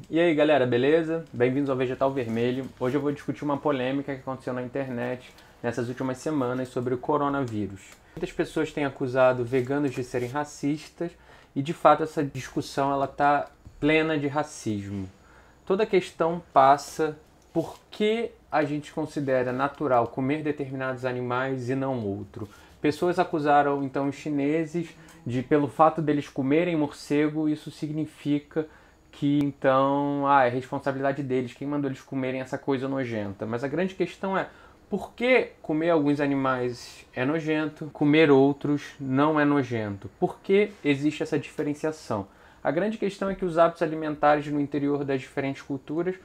E aí galera, beleza? Bem-vindos ao Vegetal Vermelho. Hoje eu vou discutir uma polêmica que aconteceu na internet nessas últimas semanas sobre o coronavírus. Muitas pessoas têm acusado veganos de serem racistas e de fato essa discussão ela está plena de racismo. Toda a questão passa por que a gente considera natural comer determinados animais e não outro. Pessoas acusaram então os chineses de, pelo fato deles comerem morcego, isso significa que então é responsabilidade deles, quem mandou eles comerem essa coisa nojenta. Mas a grande questão é, por que comer alguns animais é nojento, comer outros não é nojento? Por que existe essa diferenciação? A grande questão é que os hábitos alimentares no interior das diferentes culturas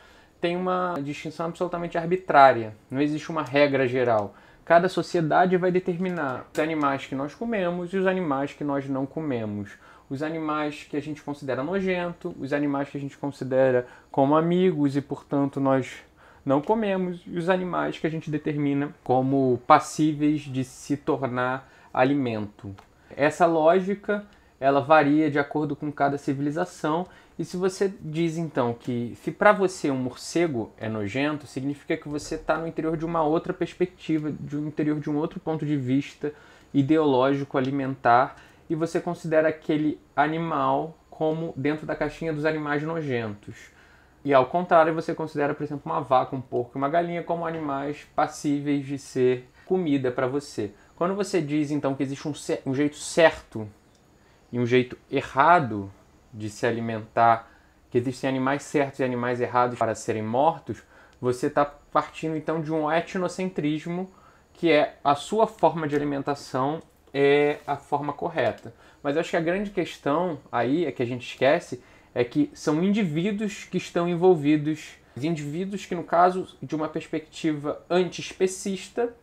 têm uma distinção absolutamente arbitrária. Não existe uma regra geral. Cada sociedade vai determinar os animais que nós comemos e os animais que nós não comemos. Os animais que a gente considera nojento, os animais que a gente considera como amigos e, portanto, nós não comemos, e os animais que a gente determina como passíveis de se tornar alimento. Essa lógica ela varia de acordo com cada civilização, e se você diz então que se para você um morcego é nojento, significa que você está no interior de uma outra perspectiva, no interior de um outro ponto de vista ideológico alimentar, e você considera aquele animal como dentro da caixinha dos animais nojentos. E ao contrário, você considera, por exemplo, uma vaca, um porco e uma galinha como animais passíveis de ser comida para você. Quando você diz então que existe um jeito certo e um jeito errado de se alimentar, que existem animais certos e animais errados para serem mortos, você está partindo então de um etnocentrismo, que é a sua forma de alimentação é a forma correta. Mas eu acho que a grande questão aí, é que a gente esquece, é que são indivíduos que estão envolvidos, os indivíduos que, no caso de uma perspectiva antiespecista,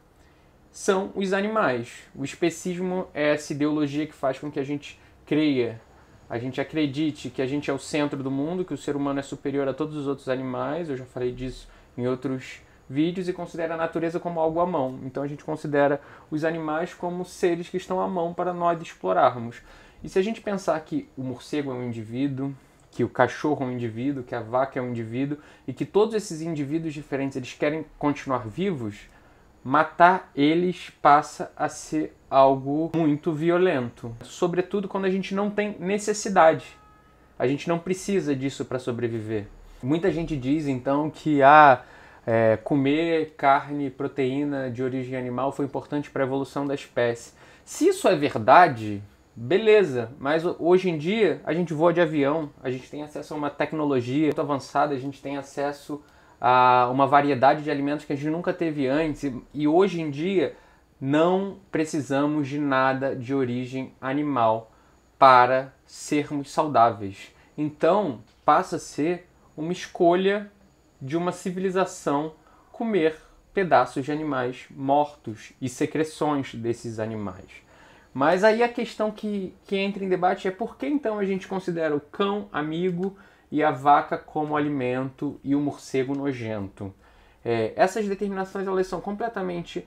são os animais. O especismo é essa ideologia que faz com que a gente creia, a gente acredite que a gente é o centro do mundo, que o ser humano é superior a todos os outros animais. Eu já falei disso em outros vídeos, e considera a natureza como algo à mão. Então a gente considera os animais como seres que estão à mão para nós explorarmos. E se a gente pensar que o morcego é um indivíduo, que o cachorro é um indivíduo, que a vaca é um indivíduo, e que todos esses indivíduos diferentes eles querem continuar vivos, matar eles passa a ser algo muito violento. Sobretudo quando a gente não tem necessidade. A gente não precisa disso para sobreviver. Muita gente diz então que comer carne, proteína de origem animal foi importante para a evolução da espécie. Se isso é verdade, beleza, mas hoje em dia a gente voa de avião, a gente tem acesso a uma tecnologia muito avançada, a gente tem acesso a uma variedade de alimentos que a gente nunca teve antes, e hoje em dia não precisamos de nada de origem animal para sermos saudáveis. Então passa a ser uma escolha de uma civilização comer pedaços de animais mortos e secreções desses animais. Mas aí a questão que entra em debate é por que então a gente considera o cão amigo e a vaca como alimento e o morcego nojento. Essas determinações elas são completamente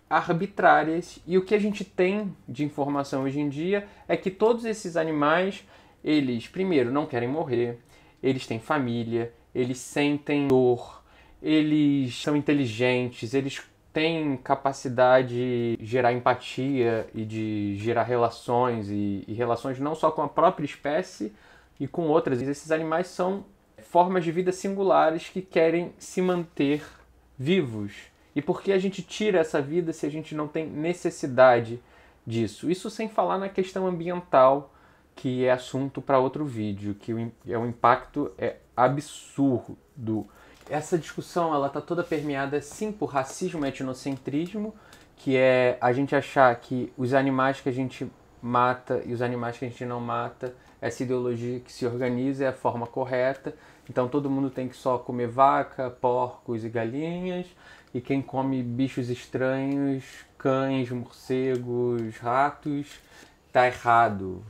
arbitrárias, e o que a gente tem de informação hoje em dia é que todos esses animais, eles primeiro não querem morrer, eles têm família, eles sentem dor, eles são inteligentes, eles têm capacidade de gerar empatia e de gerar relações, e relações não só com a própria espécie e com outras. Esses animais são formas de vida singulares que querem se manter vivos. E por que a gente tira essa vida se a gente não tem necessidade disso? Isso sem falar na questão ambiental, que é assunto para outro vídeo, que o impacto é absurdo. Essa discussão ela está toda permeada sim por racismo e etnocentrismo, que é a gente achar que os animais que a gente mata e os animais que a gente não mata, essa ideologia que se organiza é a forma correta. Então todo mundo tem que só comer vaca, porcos e galinhas, e quem come bichos estranhos, cães, morcegos, ratos, está errado.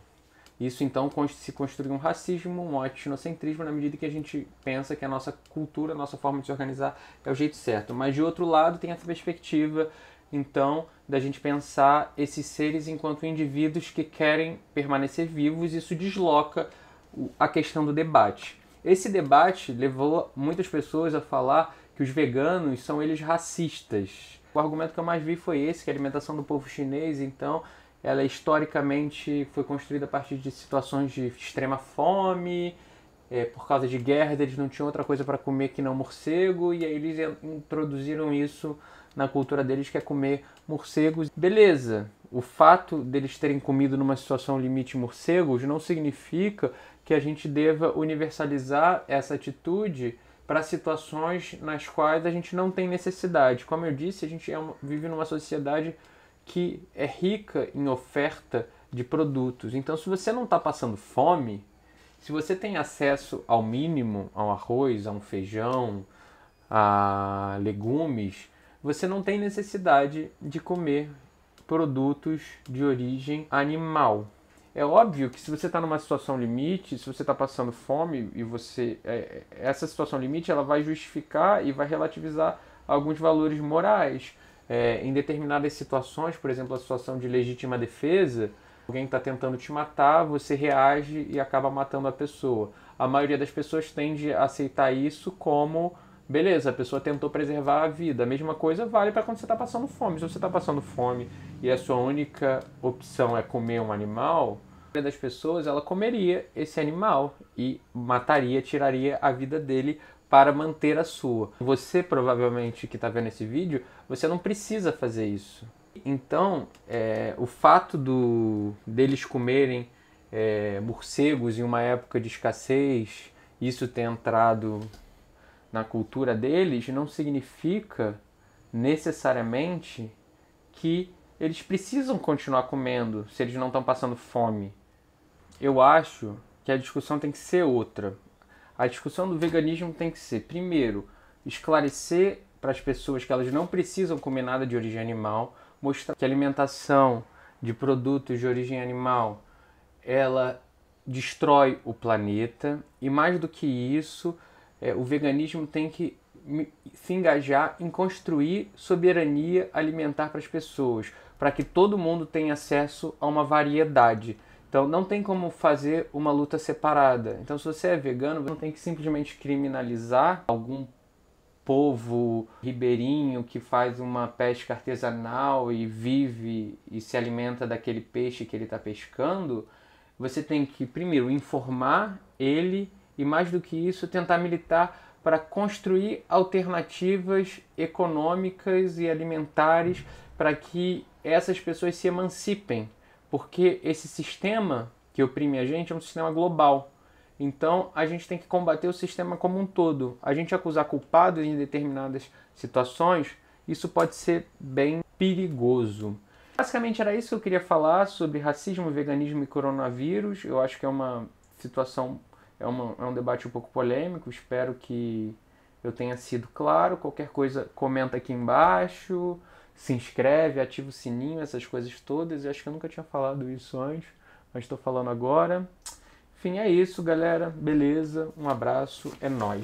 Isso então se construi um racismo, um etnocentrismo, na medida que a gente pensa que a nossa cultura, a nossa forma de se organizar é o jeito certo. Mas de outro lado tem essa perspectiva, então, da gente pensar esses seres enquanto indivíduos que querem permanecer vivos. Isso desloca a questão do debate. Esse debate levou muitas pessoas a falar que os veganos são eles racistas. O argumento que eu mais vi foi esse, que a alimentação do povo chinês, então, ela historicamente foi construída a partir de situações de extrema fome, por causa de guerra, eles não tinham outra coisa para comer que não morcego, e aí eles introduziram isso na cultura deles, que é comer morcegos. Beleza, o fato deles terem comido numa situação limite morcegos não significa que a gente deva universalizar essa atitude para situações nas quais a gente não tem necessidade. Como eu disse, a gente vive numa sociedade que é rica em oferta de produtos. Então, se você não está passando fome, se você tem acesso ao mínimo, ao arroz, a um feijão, a legumes, você não tem necessidade de comer produtos de origem animal. É óbvio que se você está numa situação limite, se você está passando fome e essa situação limite ela vai justificar e vai relativizar alguns valores morais. Em determinadas situações, por exemplo, a situação de legítima defesa, alguém está tentando te matar, você reage e acaba matando a pessoa. A maioria das pessoas tende a aceitar isso como, beleza, a pessoa tentou preservar a vida. A mesma coisa vale para quando você está passando fome. Se você está passando fome e a sua única opção é comer um animal, a maioria das pessoas ela comeria esse animal e mataria, tiraria a vida dele para manter a sua. Você, provavelmente, que está vendo esse vídeo, você não precisa fazer isso. Então, o fato deles comerem morcegos em uma época de escassez, isso ter entrado na cultura deles, não significa necessariamente que eles precisam continuar comendo se eles não estão passando fome. Eu acho que a discussão tem que ser outra. A discussão do veganismo tem que ser, primeiro, esclarecer para as pessoas que elas não precisam comer nada de origem animal, mostrar que a alimentação de produtos de origem animal, ela destrói o planeta, e mais do que isso, o veganismo tem que se engajar em construir soberania alimentar para as pessoas, para que todo mundo tenha acesso a uma variedade. Então não tem como fazer uma luta separada. Então se você é vegano, você não tem que simplesmente criminalizar algum povo ribeirinho que faz uma pesca artesanal e vive e se alimenta daquele peixe que ele está pescando. Você tem que primeiro informar ele e, mais do que isso, tentar militar para construir alternativas econômicas e alimentares para que essas pessoas se emancipem. Porque esse sistema que oprime a gente é um sistema global. Então, a gente tem que combater o sistema como um todo. A gente acusar culpados em determinadas situações, isso pode ser bem perigoso. Basicamente era isso que eu queria falar sobre racismo, veganismo e coronavírus. Eu acho que é uma situação, é um debate um pouco polêmico. Espero que eu tenha sido claro. Qualquer coisa, comenta aqui embaixo. Se inscreve, ativa o sininho, essas coisas todas. Eu acho que eu nunca tinha falado isso antes, mas estou falando agora. Enfim, é isso, galera. Beleza, um abraço, é nóis.